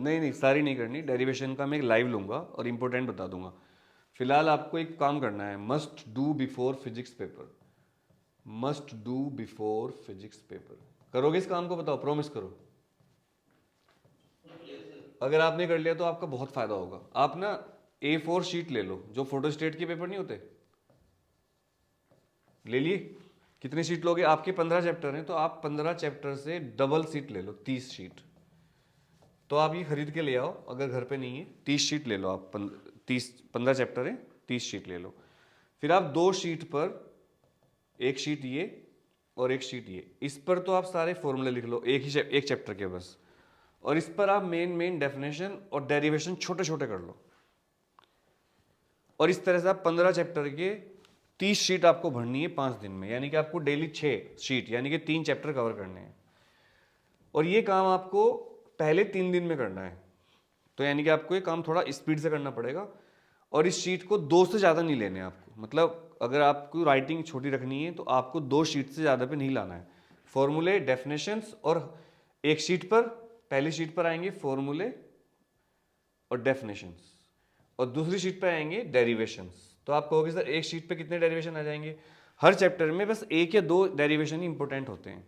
नहीं नहीं, सारी नहीं करनी, डेरिवेशन का मैं एक लाइव लूंगा और इंपॉर्टेंट बता दूंगा। फिलहाल आपको एक काम करना है, must do before physics paper, must do before physics paper. करोगे इस काम को? बताओ, प्रॉमिस करो। अगर आपने कर लिया तो आपका बहुत फायदा होगा। आप ना A4 शीट ले लो, जो फोटोस्टेट के पेपर नहीं होते, ले लिए? कितनी शीट लोगे? आपके 15 चैप्टर हैं तो आप 15 चैप्टर से डबल शीट ले लो, 30 शीट। तो आप ये खरीद के ले आओ, अगर घर पे नहीं है 30 शीट ले लो आप। 15 चैप्टर है, 30 शीट ले लो। फिर आप 2 शीट पर, एक शीट ये और एक शीट ये, इस पर तो आप सारे फॉर्मूले लिख लो, एक चैप्टर के बस। और इस पर आप मेन डेफिनेशन और डेरिवेशन छोटे छोटे कर लो। और इस तरह से आप 15 चैप्टर के 30 शीट आपको भरनी है 5 दिन में, यानी कि आपको डेली 6 शीट यानी कि 3 चैप्टर कवर करने हैं। और ये काम आपको पहले 3 दिन में करना है, तो यानी कि आपको ये काम थोड़ा स्पीड से करना पड़ेगा। और इस शीट को 2 से ज़्यादा नहीं लेने आपको, मतलब अगर आपको राइटिंग छोटी रखनी है तो आपको 2 शीट से ज़्यादा पे नहीं लाना है। फॉर्मूले, डेफिनेशंस, और एक शीट पर, पहली शीट पर आएंगे फॉर्मूले और डेफिनेशंस, और दूसरी शीट पर आएंगे डेरिवेशंस। तो आप कहोगे सर एक शीट पे कितने डेरिवेशन आ जाएंगे? हर चैप्टर में बस 1 या 2 डेरिवेशन ही इंपॉर्टेंट होते हैं।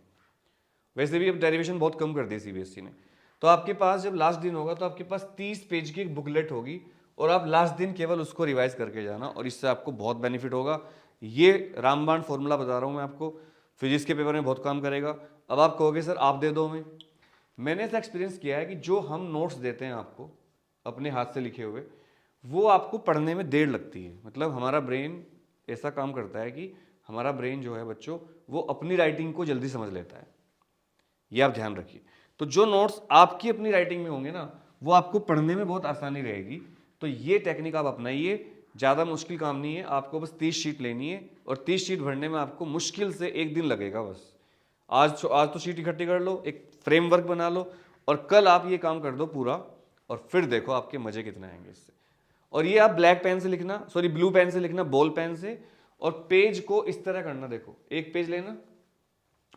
वैसे भी अब डेरिवेशन बहुत कम कर दी CBSE ने। तो आपके पास जब लास्ट दिन होगा तो आपके पास 30 पेज की एक बुकलेट होगी, और आप लास्ट दिन केवल उसको रिवाइज करके जाना, और इससे आपको बहुत बेनिफिट होगा। ये रामबाण फॉर्मूला बता रहा हूँ मैं आपको, फिजिक्स के पेपर में बहुत काम करेगा। अब आप कहोगे सर आप दे दो हमें। मैंने ऐसा एक्सपीरियंस किया है कि जो हम नोट्स देते हैं आपको अपने हाथ से लिखे हुए, वो आपको पढ़ने में देर लगती है। मतलब हमारा ब्रेन ऐसा काम करता है कि हमारा ब्रेन जो है बच्चों, वो अपनी राइटिंग को जल्दी समझ लेता है, ये आप ध्यान रखिए। तो जो नोट्स आपकी अपनी राइटिंग में होंगे ना, वो आपको पढ़ने में बहुत आसानी रहेगी। तो ये टेक्निक आप अपनाइए, ज़्यादा मुश्किल काम नहीं है। आपको बस 30 शीट लेनी है, और 30 शीट भरने में आपको मुश्किल से 1 दिन लगेगा बस। आज तो शीट इकट्ठी कर लो, एक फ्रेमवर्क बना लो, और कल आप ये काम कर दो पूरा, और फिर देखो आपके मजे कितने आएंगे इससे। और ये आप ब्लैक पेन से लिखना, सॉरी ब्लू पेन से लिखना, बॉल पेन से। और पेज को इस तरह करना, देखो एक पेज लेना,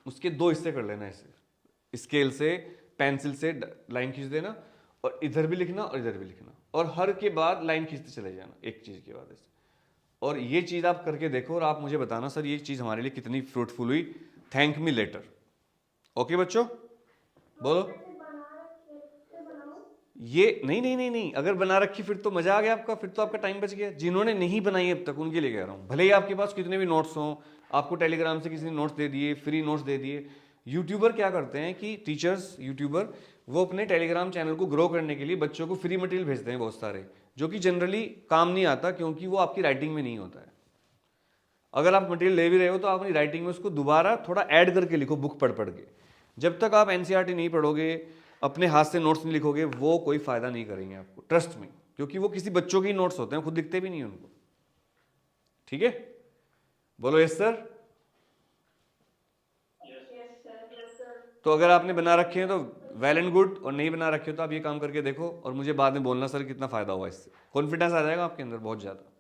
उसके 2 हिस्से कर लेना, ऐसे स्केल से, पेंसिल से लाइन खींच देना, और इधर भी लिखना और इधर भी लिखना, और हर के बाद लाइन खींचते चले जाना, एक चीज के बाद ऐसे। और ये चीज आप करके देखो, और आप मुझे बताना सर ये चीज हमारे लिए कितनी फ्रूटफुल हुई। Thank me later. ओके बच्चों, बोलो। ये नहीं नहीं नहीं नहीं, अगर बना रखी फिर तो मजा आ गया आपका, फिर तो आपका टाइम बच गया। जिन्होंने नहीं बनाई अब तक उनके लिए कह रहा हूँ, भले ही आपके पास कितने भी नोट्स हों, आपको टेलीग्राम से किसी ने नोट्स दे दिए, फ्री नोट्स दे दिए। यूट्यूबर क्या करते हैं कि टीचर्स, यूट्यूबर, वो अपने टेलीग्राम चैनल को ग्रो करने के लिए बच्चों को फ्री मटेरियल भेजते हैं बहुत सारे, जो कि जनरली काम नहीं आता, क्योंकि वो आपकी राइटिंग में नहीं होता है। अगर आप मटेरियल ले भी रहे हो तो आप अपनी राइटिंग में उसको दोबारा थोड़ा ऐड करके लिखो, बुक पढ़ पढ़ के। जब तक आप NCERT नहीं पढ़ोगे, अपने हाथ से नोट्स नहीं लिखोगे, वो कोई फायदा नहीं करेंगे आपको, ट्रस्ट में, क्योंकि वो किसी बच्चों के ही नोट्स होते हैं, खुद दिखते भी नहीं उनको। ठीक है, बोलो यस सर। तो अगर आपने बना रखे हैं तो वेल एंड गुड, और नहीं बना रखे हो तो आप ये काम करके देखो, और मुझे बाद में बोलना सर कितना फायदा हुआ इससे। कॉन्फिडेंस आ जाएगा आपके अंदर बहुत ज्यादा।